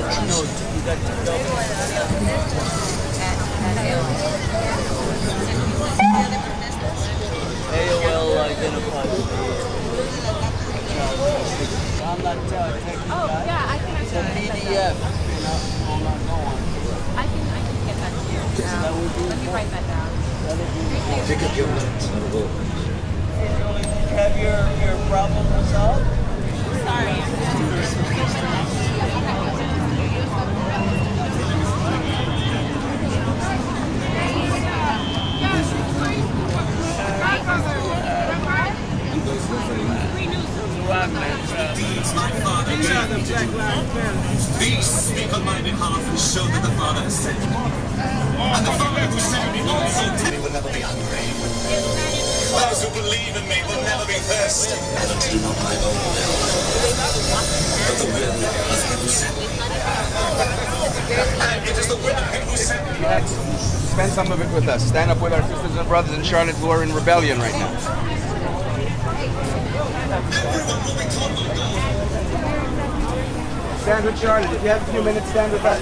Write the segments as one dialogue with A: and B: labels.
A: No, you got two doubles. AOL identified. I'm not taking
B: Oh, yeah, I can
A: it's a PDF.
B: I can get that to you. Let me write that down.
C: Pick up your notes.
A: Have your problem resolved?
B: Sorry.
D: These speak on my behalf and show that the Father has sent me. And the Father who sent me also told me will never be hungry. Those who believe in me will never be thirsty. Never do not my own will, but the will of him who sent me. And it is the will of him who sent me.
E: Spend some of it with us. Stand up with our sisters and brothers in Charlotte who are in rebellion right now.
D: Everyone will be taught by God.
E: Stand with Charlotte. If you have a few minutes, stand with us.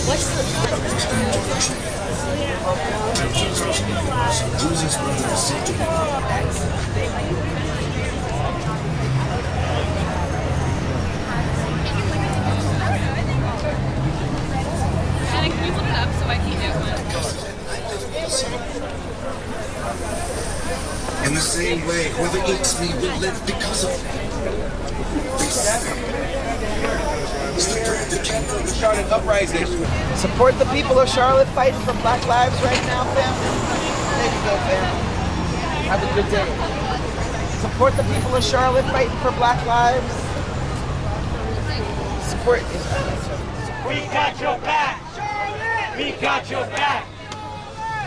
B: What's the Shannon, can you put it up so I can get one?
C: In the same way, whoever eats me will live because of me. It's the bread that came from the
E: Charlotte uprising. Support the people of Charlotte fighting for Black lives right now, family. There you go, family. Have a good day. Support the people of Charlotte fighting for Black lives. Support.
F: We got your back, Charlotte. We got your back.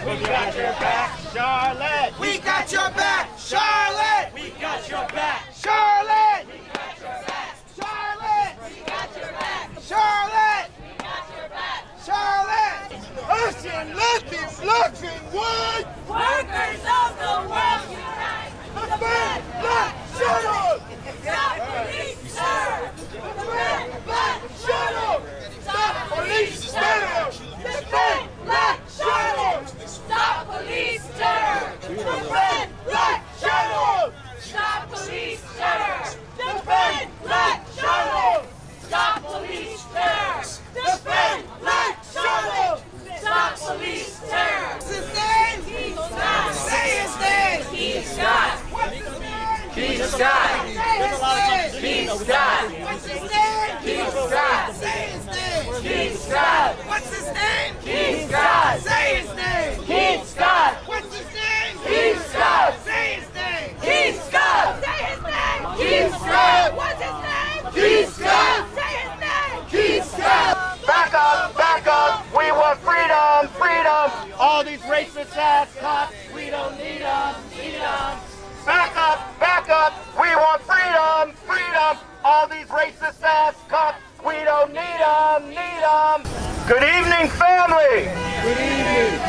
F: We got your back, Charlotte.
E: We got your back, Charlotte.
F: We got your back,
E: Charlotte.
F: We got your back,
E: Charlotte.
B: We got your back.
E: Charlotte.
B: We got your back.
E: Charlotte. Us and lefty, black and white.
B: Workers of the world unite.
E: Defend Black Charlotte.
B: Stop police terror.
E: Defend Black Charlotte.
B: Stop
E: Police terror. Defend Black Charlotte.
B: Stop police terror.
E: Defend Black Charlotte.
B: Stop police terror.
E: Defend Black Charlotte.
B: Stop police terror.
E: Defend Black Charlotte.
B: Stop police terror.
E: What's his name?
B: Keith Scott.
E: Say his name.
B: Keith Scott.
E: What's his name?
F: Keith Scott.
E: Say his name.
B: Keith Scott.
E: What's his name?
B: Keith Scott.
E: Say his name.
B: Keith Scott.
E: What's his name?
B: Keith Scott.
E: Say his name.
B: Keith Scott.
E: What's his name?
B: Keith Scott.
E: Say his name.
B: Keith Scott. Say his name.
E: Keith Scott.
B: What's his name?
E: Keith Scott.
B: Say his name.
E: Keith Scott.
F: Back up, back up. We want freedom, freedom. All these racist ass cops, we don't need them, need them. Back up, back up. We want freedom, freedom. All these racist ass cops, we don't need them, need them. Good evening, family.
E: Good evening.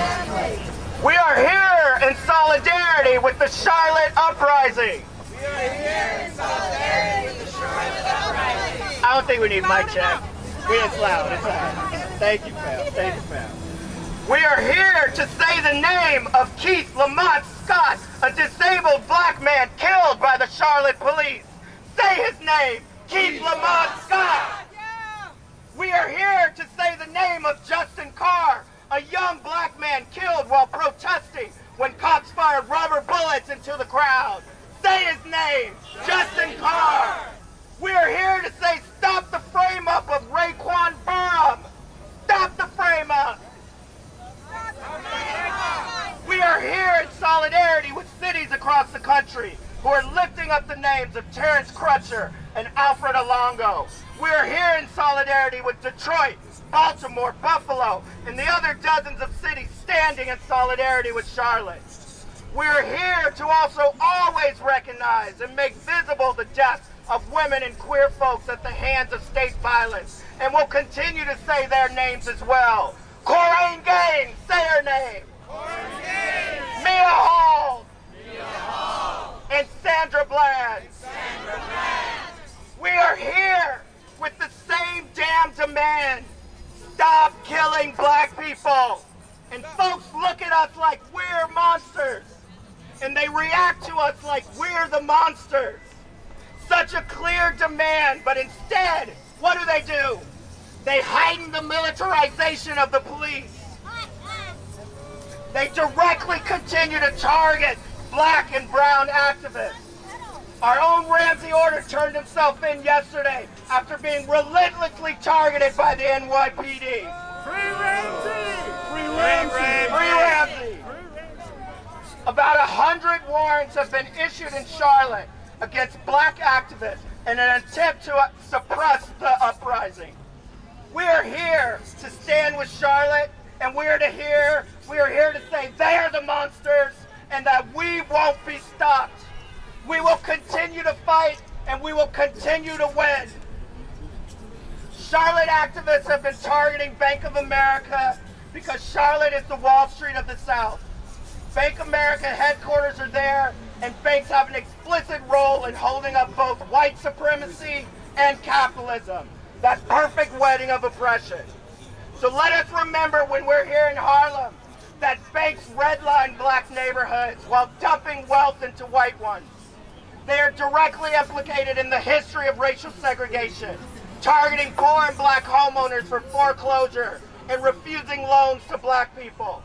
F: We are here in solidarity with the Charlotte uprising.
E: We are here in solidarity with the Charlotte uprising.
F: I don't think we need mic check. It's loud, it's loud. Thank you, fam. Thank you, fam. We are here to say the name of Keith Lamont Scott, a disabled black man killed by the Charlotte police. Say his name, Keith Lamont Scott. We are here to say the name of Justin Carr, a young black man killed while protesting when cops fired rubber bullets into the crowd. Say his name, Justin Carr. We are here to say stop the frame up of Raekwon Burham. Stop the frame up. We are here in solidarity with cities across the country who are lifting up the names of Terrence Crutcher and Alfred Alongo. We are here in solidarity with Detroit, Baltimore, Buffalo, and the other dozens of cities standing in solidarity with Charlotte. We are here to also always recognize and make visible the deaths of women and queer folks at the hands of state violence, and we'll continue to say their names as well. Corrine Gaines, say her name. Mia Hall. And Sam Sandra Bland. We are here with the same damn demand. Stop killing black people. And folks look at us like we're monsters. And they react to us like we're the monsters. Such a clear demand, but instead, what do? They heighten the militarization of the police. They directly continue to target black and brown activists. Our own Ramsey Order turned himself in yesterday after being relentlessly targeted by the NYPD.
G: Free Ramsey!
F: Free Ramsey! Free Ramsey! About 100 warrants have been issued in Charlotte against black activists in an attempt to suppress the uprising. We are here to stand with Charlotte, and we are here to say they are the monsters and that we won't be stopped. We will continue to fight, and we will continue to win. Charlotte activists have been targeting Bank of America because Charlotte is the Wall Street of the South. Bank of America headquarters are there, and banks have an explicit role in holding up both white supremacy and capitalism. That perfect wedding of oppression. So let us remember when we're here in Harlem that banks redline black neighborhoods while dumping wealth into white ones. They are directly implicated in the history of racial segregation, targeting poor and black homeowners for foreclosure and refusing loans to black people.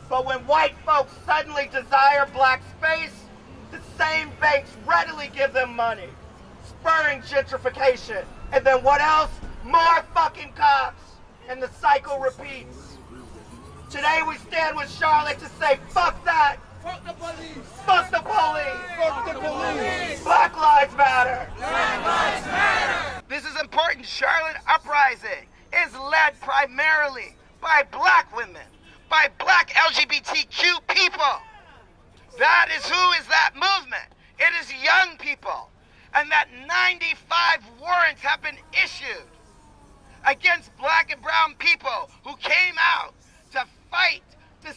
F: But when white folks suddenly desire black space, the same banks readily give them money, spurring gentrification. And then what else? More fucking cops. And the cycle repeats. Today we stand with Charlotte to say, fuck that.
G: Fuck the police!
F: Fuck the police.
G: Fuck the police!
F: Black Lives Matter.
G: Black Lives Matter!
E: This is important. Charlotte Uprising is led primarily by black women, by black LGBTQ people. That is who is that movement. It is young people. And that 95 warrants have been issued against black and brown people who came out to fight this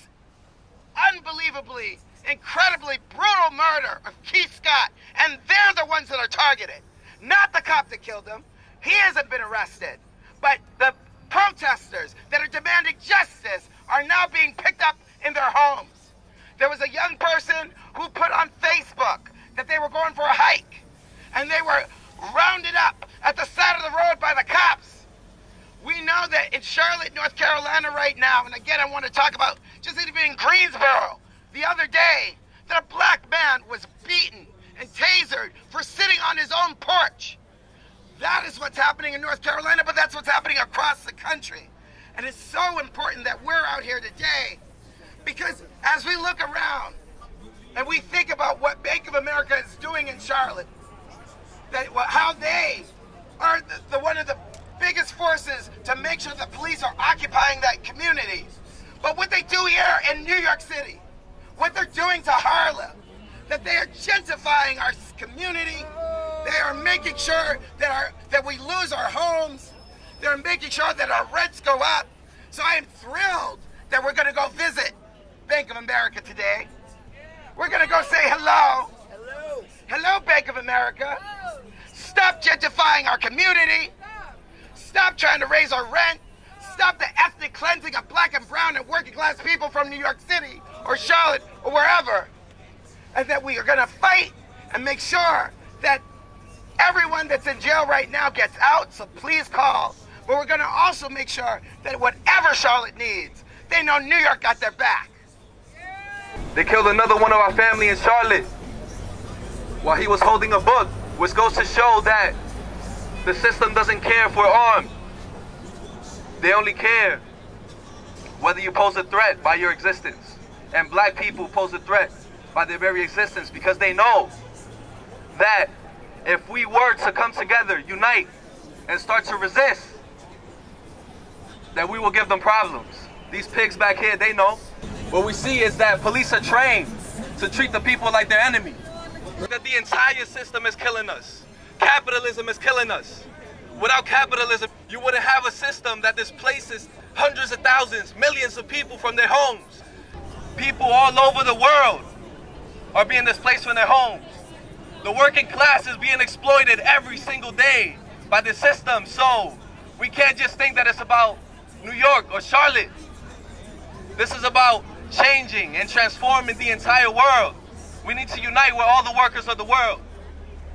E: unbelievably, incredibly brutal murder of Keith Scott. And they're the ones that are targeted, not the cop that killed him. He hasn't been arrested. But the protesters that are demanding justice are now being picked up in their homes. There was a young person who put on Facebook that they were going for a hike, and they were rounded up at the side of the road by the cops. We know that in Charlotte, North Carolina right now, and again I want to talk about just even in Greensboro the other day, that a black man was beaten and tasered for sitting on his own porch. That is what's happening in North Carolina, but that's what's happening across the country. And it's so important that we're out here today, because as we look around and we think about what Bank of America is doing in Charlotte, that how they are the one of the biggest forces to make sure the police are occupying that community. But what they do here in New York City, what they're doing to Harlem, that they are gentrifying our community. They are making sure that we lose our homes. They're making sure that our rents go up. So I am thrilled that we're going to go visit Bank of America today. We're going to go say hello.
F: Hello.
E: Hello, Bank of America. Stop gentrifying our community. Stop trying to raise our rent. Stop the ethnic cleansing of black and brown and working class people from New York City or Charlotte or wherever. And that we are going to fight and make sure that everyone that's in jail right now gets out, so please call. But we're going to also make sure that whatever Charlotte needs, they know New York got their back.
H: They killed another one of our family in Charlotte while he was holding a book, which goes to show that the system doesn't care if we're armed. They only care whether you pose a threat by your existence. And black people pose a threat by their very existence, because they know that if we were to come together, unite, and start to resist, that we will give them problems. These pigs back here, they know. What we see is that police are trained to treat the people like their enemy. That the entire system is killing us. Capitalism is killing us. Without capitalism, you wouldn't have a system that displaces hundreds of thousands, millions of people from their homes. People all over the world are being displaced from their homes. The working class is being exploited every single day by the system, so we can't just think that it's about New York or Charlotte. This is about changing and transforming the entire world. We need to unite with all the workers of the world.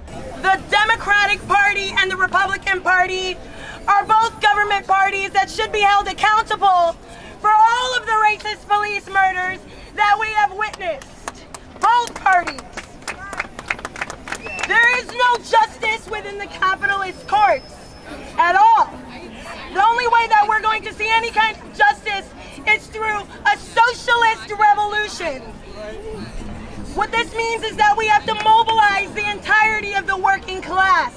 I: The Democratic Party and the Republican Party are both government parties that should be held accountable for all of the racist police murders that we have witnessed. Both parties. There is no justice within the capitalist courts at all. The only way that we're going to see any kind of justice is through a socialist revolution. What this means is that we have to mobilize the entirety of the working class.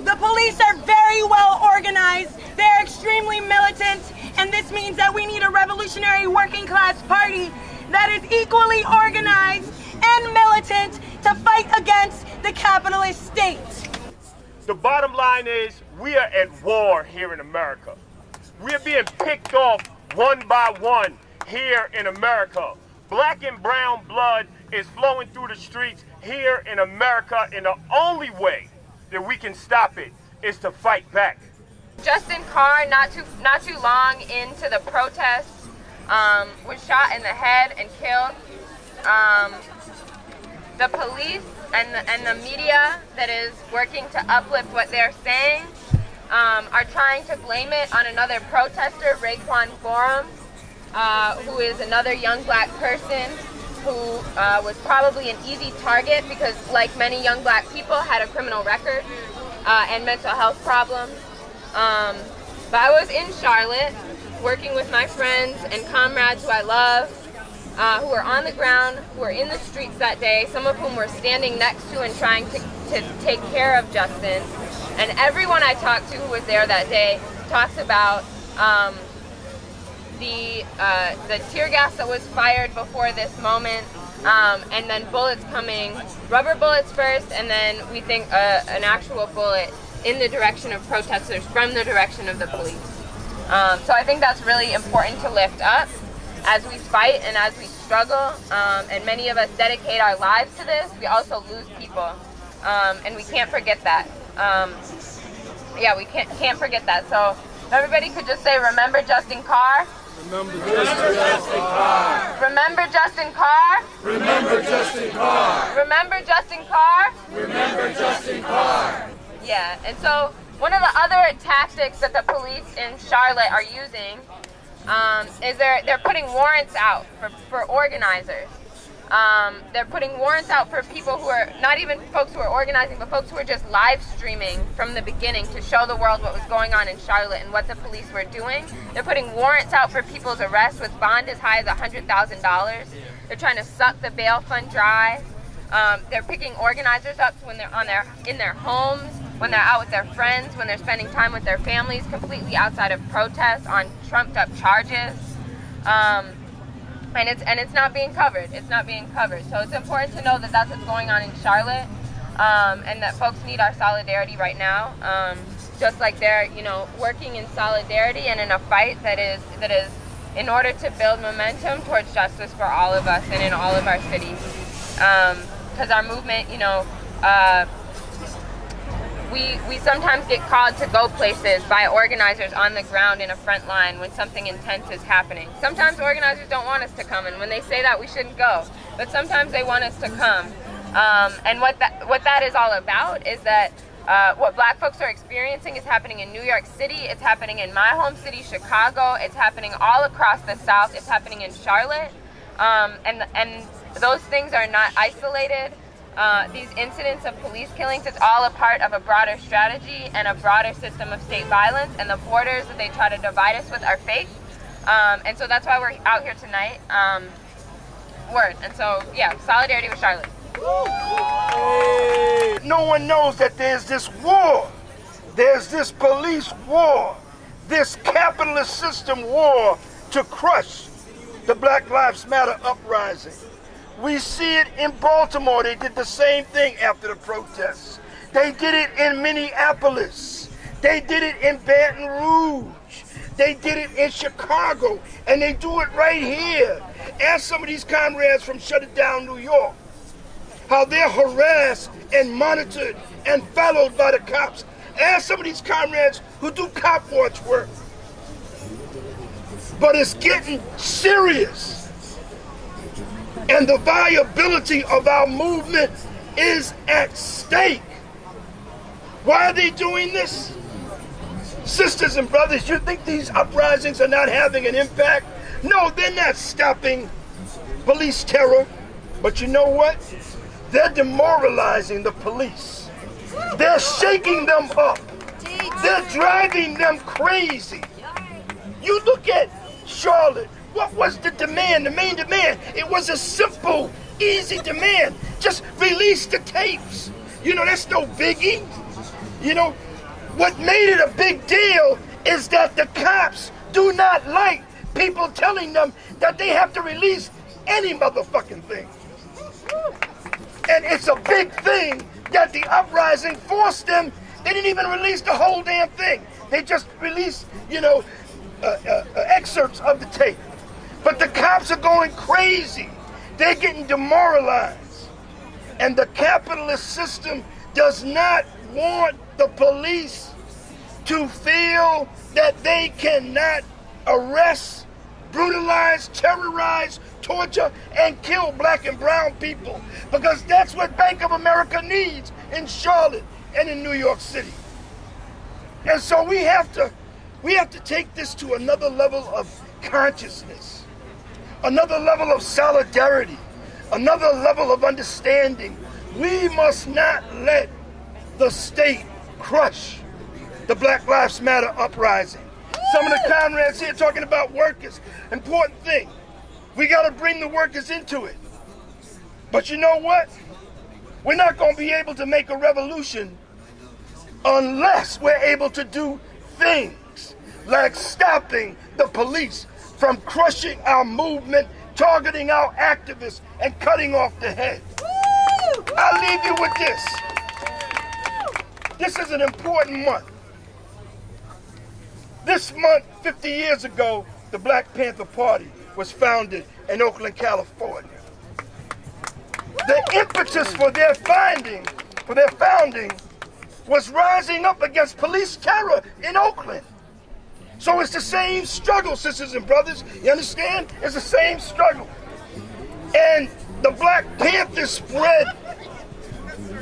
I: The police are very well organized, they're extremely militant, and this means that we need a revolutionary working class party that is equally organized and militant to fight against the capitalist state.
F: The bottom line is we are at war here in America. We are being picked off one by one here in America. Black and brown blood is flowing through the streets here in America, and the only way that we can stop it is to fight back.
B: Justin Carr, not too long into the protest, was shot in the head and killed. The police and the media that is working to uplift what they're saying are trying to blame it on another protester, Raekwon Gorham, who is another young black person who was probably an easy target because, like many young black people, had a criminal record and mental health problems. But I was in Charlotte working with my friends and comrades who I love, who were on the ground, who were in the streets that day, some of whom were standing next to and trying to take care of Justin. And everyone I talked to who was there that day talks about the tear gas that was fired before this moment, and then bullets coming, rubber bullets first, and then we think an actual bullet in the direction of protesters from the direction of the police. So I think that's really important to lift up as we fight and as we struggle, and many of us dedicate our lives to this. We also lose people, and we can't forget that. Yeah, we can't forget that. So if everybody could just say, remember Justin Carr.
G: Remember Justin Carr.
B: Remember Justin Carr.
G: Remember Justin Carr.
B: Remember Justin Carr.
G: Remember Justin Carr.
B: Yeah, and so one of the other tactics that the police in Charlotte are using is they're putting warrants out for organizers. They're putting warrants out for people who are not even folks who are organizing, but folks who are just live streaming from the beginning to show the world what was going on in Charlotte and what the police were doing. They're putting warrants out for people's arrests with bond as high as $100,000. They're trying to suck the bail fund dry. They're picking organizers up when they're in their homes, when they're out with their friends, when they're spending time with their families, completely outside of protests on trumped-up charges. And it's not being covered. It's not being covered. So it's important to know that that's what's going on in Charlotte, and that folks need our solidarity right now. Just like they're, working in solidarity and in a fight that is in order to build momentum towards justice for all of us and in all of our cities. Because our movement, we sometimes get called to go places by organizers on the ground in a front line when something intense is happening. Sometimes organizers don't want us to come, and when they say that, we shouldn't go. But sometimes they want us to come. And what that is all about is that what black folks are experiencing is happening in New York City, it's happening in my home city, Chicago, it's happening all across the South, it's happening in Charlotte. And those things are not isolated. These incidents of police killings, it's all a part of a broader strategy and a broader system of state violence, and the borders that they try to divide us with are fake. And so that's why we're out here tonight. And so, yeah, solidarity with Charlotte.
J: No one knows that there's this war. There's this police war. This capitalist system war to crush the Black Lives Matter uprising. We see it in Baltimore. They did the same thing after the protests. They did it in Minneapolis. They did it in Baton Rouge. They did it in Chicago. And they do it right here. Ask some of these comrades from Shut It Down, New York. how they're harassed and monitored and followed by the cops. Ask some of these comrades who do cop watch work. But it's getting serious. And the viability of our movement is at stake. Why are they doing this? Sisters and brothers, you think these uprisings are not having an impact? No, they're not stopping police terror. But you know what? They're demoralizing the police. They're shaking them up. They're driving them crazy. You look at Charlotte. What was the demand, the main demand? It was a simple, easy demand. Just release the tapes. You know, that's no biggie. You know, what made it a big deal is that the cops do not like people telling them that they have to release any motherfucking thing. And it's a big thing that the uprising forced them. They didn't even release the whole damn thing. They just released, you know, excerpts of the tape. But the cops are going crazy. They're getting demoralized. And the capitalist system does not want the police to feel that they cannot arrest, brutalize, terrorize, torture, and kill black and brown people. Because that's what Bank of America needs in Charlotte and in New York City. And so we have to take this to another level of consciousness, another level of solidarity, another level of understanding. We must not let the state crush the Black Lives Matter uprising. Some of the comrades here talking about workers. Important thing. We got to bring the workers into it. But you know what? We're not going to be able to make a revolution unless we're able to do things like stopping the police from crushing our movement, targeting our activists, and cutting off the head. I'll leave you with this. This is an important month. This month, 50 years ago, the Black Panther Party was founded in Oakland, California. The impetus for their founding was rising up against police terror in Oakland. So it's the same struggle, sisters and brothers. You understand? It's the same struggle. And the Black Panthers spread,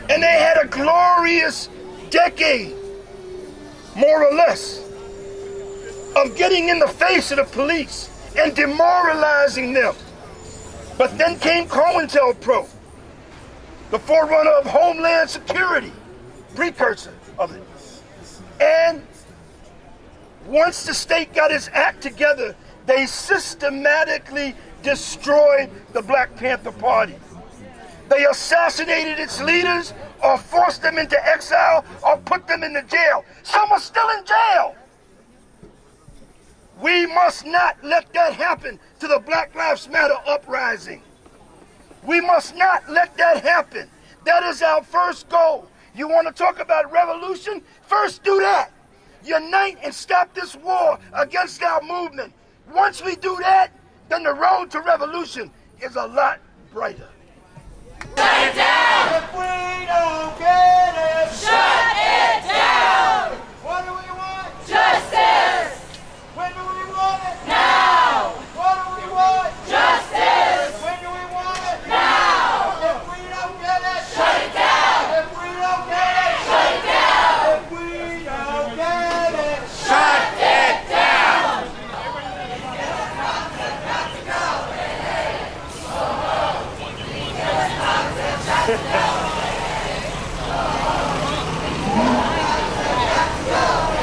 J: and they had a glorious decade, more or less, of getting in the face of the police and demoralizing them. But then came COINTELPRO, the forerunner of Homeland Security, precursor of it. And once the state got its act together, they systematically destroyed the Black Panther Party. They assassinated its leaders, or forced them into exile, or put them in the jail. Some are still in jail. We must not let that happen to the Black Lives Matter uprising. We must not let that happen. That is our first goal. You want to talk about revolution? First do that. Unite and stop this war against our movement. Once we do that, then the road to revolution is a lot brighter.
G: Shut it down!
J: If we don't get it,
G: Shut it down!
J: What do we want?
G: Justice!
J: When do we want it?
G: Now!
J: What do we want?
G: Justice!
J: When do we want it?
G: Now!
J: If we don't get it,
G: Shut it down!
J: If we don't get it,
G: Shut it down!
J: If we don't get it,
G: Shut it down!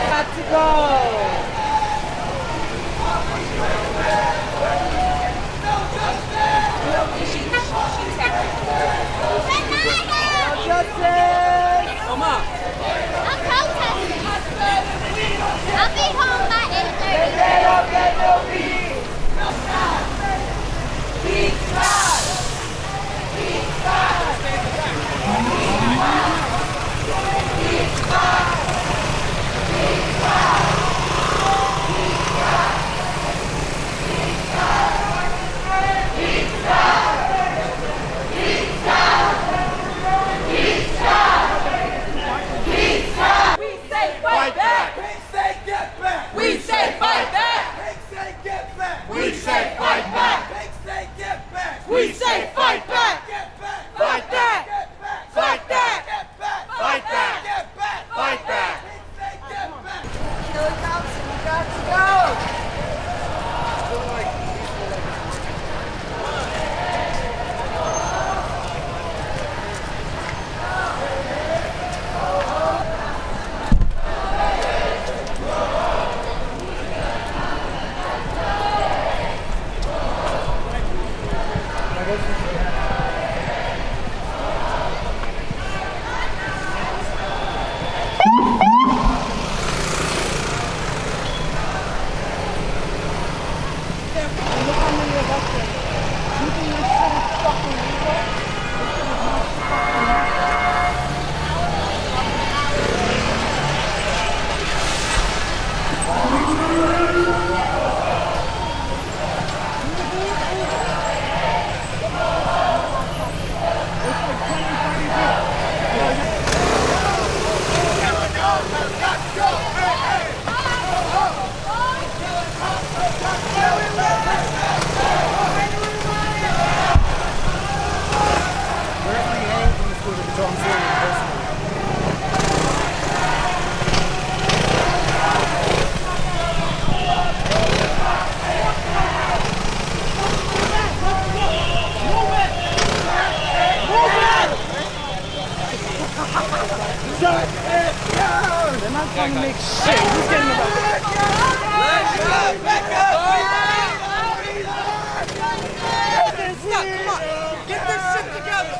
E: Got to go.
K: I'll be home by 8:30.
L: So I'm feeling it personally.
G: Shut it down!
L: They're not trying to make shit. Who's getting about
G: Come on! Get this shit together!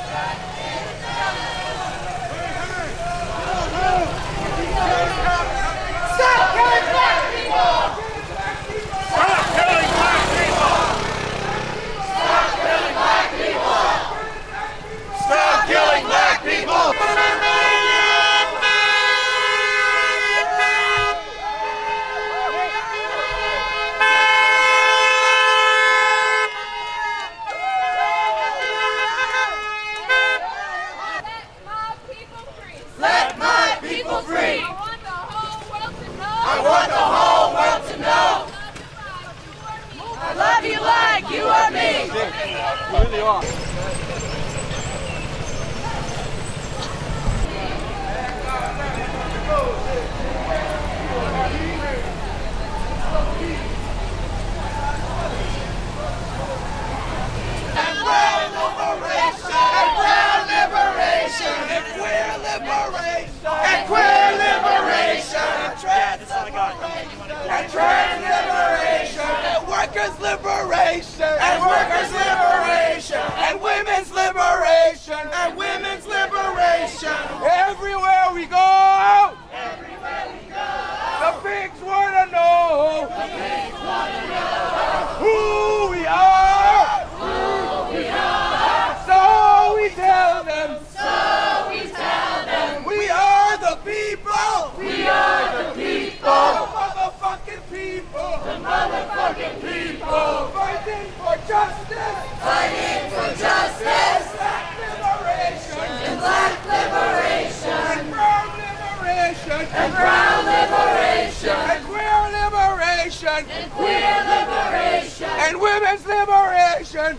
G: Stop killing black people! Stop killing black people! Stop killing black people! Stop killing black people!
I: You or me?
L: You really are.
G: Workers' liberation, and workers' liberation, and women's liberation, and women's liberation. Everywhere we go, the pigs want to know, who we are, So we tell them, we are the people, motherfucking people, fighting for justice, black liberation, and brown liberation, and queer liberation, and women's liberation,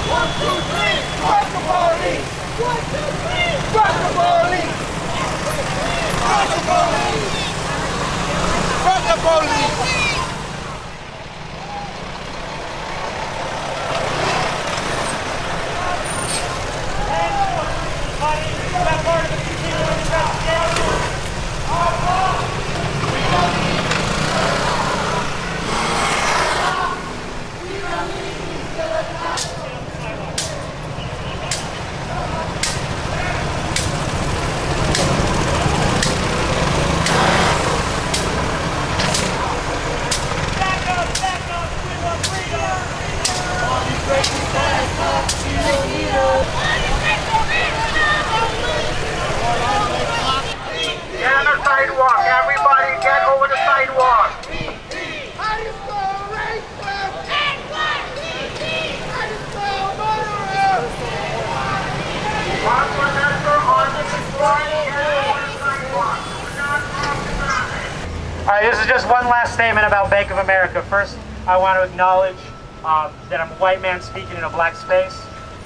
G: One, two, three, fuck the police! 1, 2, 3, fuck the police! Fuck the police! Fuck the police!
F: Get on the sidewalk, everybody get over the sidewalk.
M: All right, this is just one last statement about Bank of America. First, I want to acknowledge that I'm a white man speaking in a black space,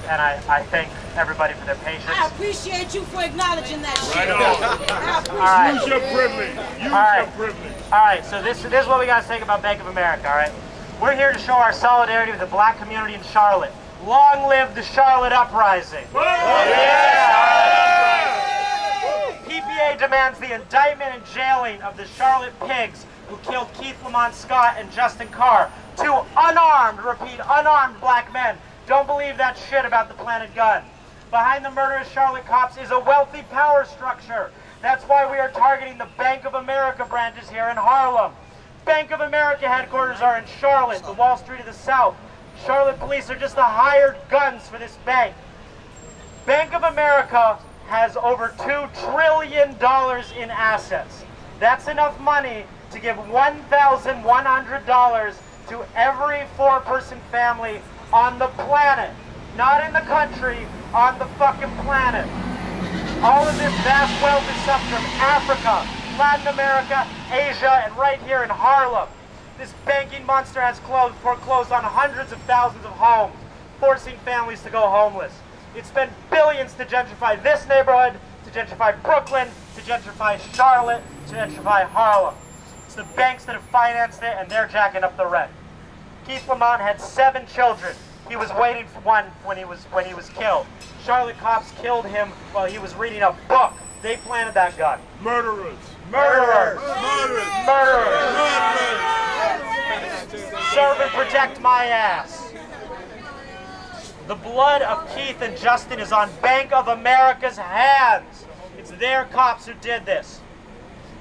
M: and I thank everybody for their patience.
I: I appreciate you for acknowledging that shit.
M: All right.
J: Use your privilege. Use your privilege.
M: All right, so this is what we got to say about Bank of America, all right? We're here to show our solidarity with the black community in Charlotte. Long live the Charlotte Uprising. PPA demands the indictment and jailing of the Charlotte Pigs who killed Keith Lamont Scott and Justin Carr. 2 unarmed, repeat, unarmed black men. Don't believe that shit about the planted gun. Behind the murderous Charlotte cops is a wealthy power structure. That's why we are targeting the Bank of America branches here in Harlem. Bank of America headquarters are in Charlotte, the Wall Street of the South. Charlotte police are just the hired guns for this bank. Bank of America has over $2 trillion in assets. That's enough money to give $1,100 to every 4-person family on the planet. Not in the country, on the fucking planet. All of this vast wealth is sucked from Africa, Latin America, Asia, and right here in Harlem. This banking monster has foreclosed on hundreds of thousands of homes, forcing families to go homeless. It spent billions to gentrify this neighborhood, to gentrify Brooklyn, to gentrify Charlotte, to gentrify Harlem. It's the banks that have financed it, and they're jacking up the rent. Keith Lamont had 7 children. He was waiting for one when he was killed. Charlotte cops killed him while he was reading a book. They planted that gun.
J: Murderers.
M: Murderers.
J: Murderers.
M: Murderers. Serve and protect my ass. The blood of Keith and Justin is on Bank of America's hands. It's their cops who did this.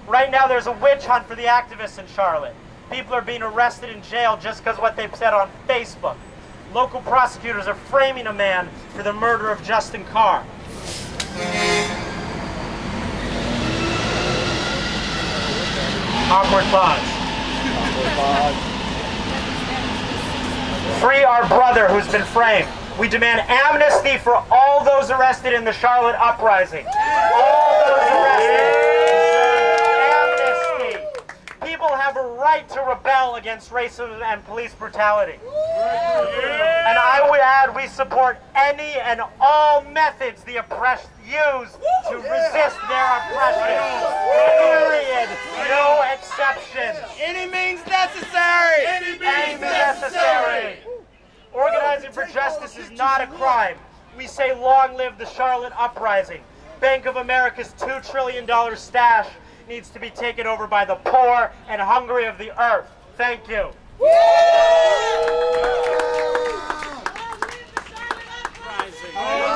M: Right now there's a witch hunt for the activists in Charlotte. People are being arrested in jail just because of what they've said on Facebook. Local prosecutors are framing a man for the murder of Justin Carr. Awkward pause. Free our brother who's been framed. We demand amnesty for all those arrested in the Charlotte uprising. All those arrested deserve amnesty. People have a right to rebel against racism and police brutality. And I would add, we support any and all methods the oppressed use to resist their oppression. Period. No exceptions.
G: Any means necessary.
M: Any means necessary. Organizing for justice is not a crime. We say long live the Charlotte uprising. Bank of America's $2 trillion stash needs to be taken over by the poor and hungry of the earth. Thank you.
G: Uprising.